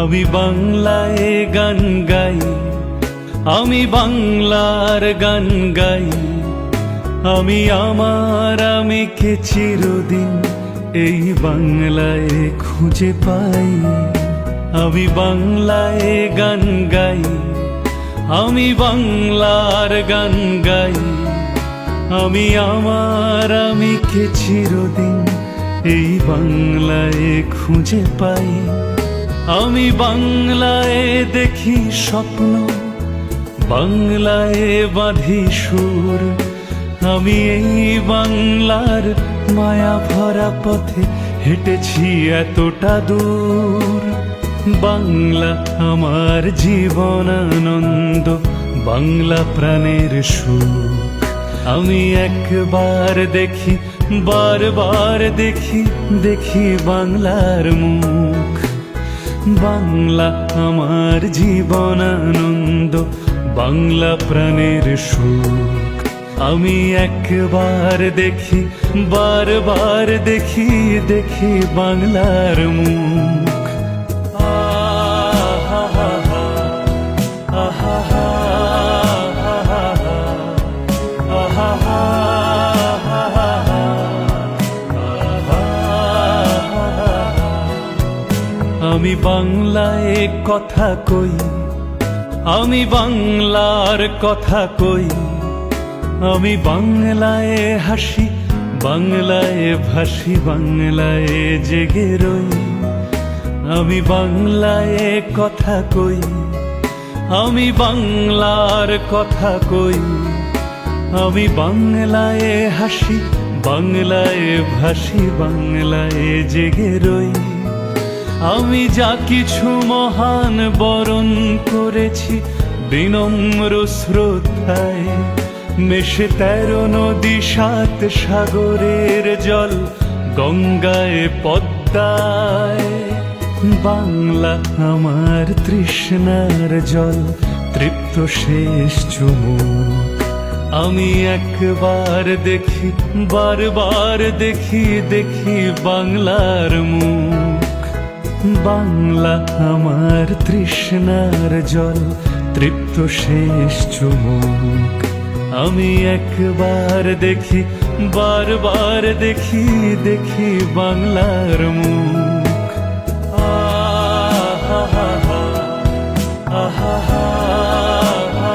আমি বাংলায় গান গাই, আমি বাংলার গান গাই। আমি আমিকে চিরদিন এই বাংলায় খুঁজে পাই। আমি বাংলায় গান গাই, আমি বাংলার গান গাই। আমি আমিকে চিরদিন এই বাংলায় খুঁজে পাই। আমি বাংলায় দেখি স্বপ্ন, বাংলায় বাঁধি সুর। আমি এই বাংলার মায়া ভরা পথে হেঁটেছি এতটা দূর। বাংলা আমার জীবনানন্দ, বাংলা প্রাণের সুখ। আমি একবার দেখি, বারবার দেখি, দেখি বাংলার মুখ। বাংলা আমার জীবনানন্দ, বাংলা প্রাণের সুখ। আমি একবার দেখি, বারবার দেখি, দেখি বাংলার মুখ। আমি বাংলায় কথা কই, আমি বাংলার কথা কই। আমি বাংলায় হাসি, বাংলায় ভাসি, বাংলায় জেগে রই। আমি বাংলায় কথা কই, আমি বাংলার কথা কই। আমি বাংলায় হাসি, বাংলায় ভাসি, বাংলায় জেগে রই। আমি যা কিছু মহান বরণ করেছি বিনম্র শ্রদ্ধায়, মেশে 13 নদী 7 সাগরের জল, গঙ্গায় পদ্মায়। বাংলা আমার তৃষ্ণার জল, তৃপ্ত শেষ চুমুক। আমি একবার দেখি, বারবার দেখি, দেখি বাংলার মুখ। বাংলা আমার তৃষ্ণার জল, তৃপ্ত শেষ চুমুক। আমি একবার দেখি, বারবার দেখি, দেখি বাংলার মুখ। আহা হা হা, আহা হা,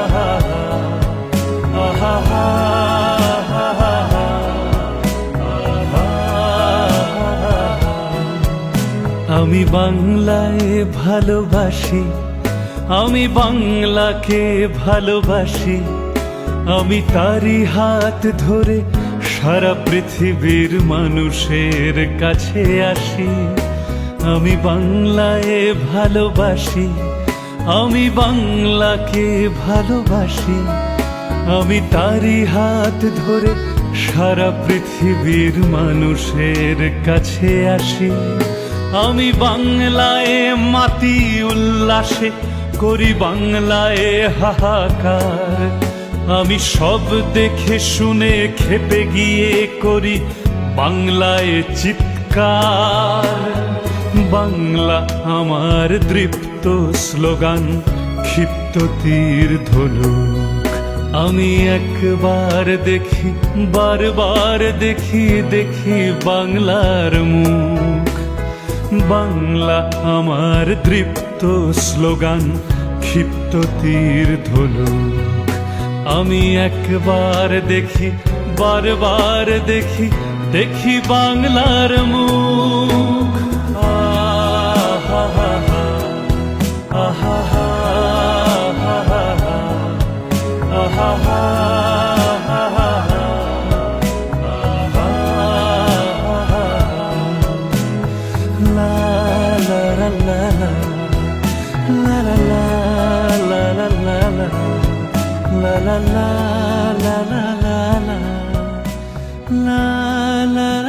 আহা হা। আমি বাংলায় ভালোবাসি, আমি বাংলাকে ভালোবাসি। আমি তারই হাত ধরে সারা পৃথিবীর মানুষের কাছে আসি। আমি বাংলায় ভালোবাসি, আমি বাংলাকে ভালোবাসি। আমি তারই হাত ধরে সারা পৃথিবীর মানুষের কাছে আসি। আমি বাংলায় মাতি উল্লাসে করি, বাংলায় হাহাকার। আমি সব দেখে শুনে খেপে গিয়ে করি বাংলায় চিৎকার। বাংলা আমার দৃপ্ত স্লোগান, ক্ষিপ্ত তীর ধনুক। আমি একবার দেখি, বারবার দেখি, দেখি বাংলার মুখ। বাংলা আমার দৃপ্ত স্লোগান, ক্ষিপ্ত তীর ধনুক। আমি একবার দেখি, বারবার দেখি, দেখি বাংলার মুখ। আহা হা হা, আহা হা, আহা হা। La la la la la la la la la la.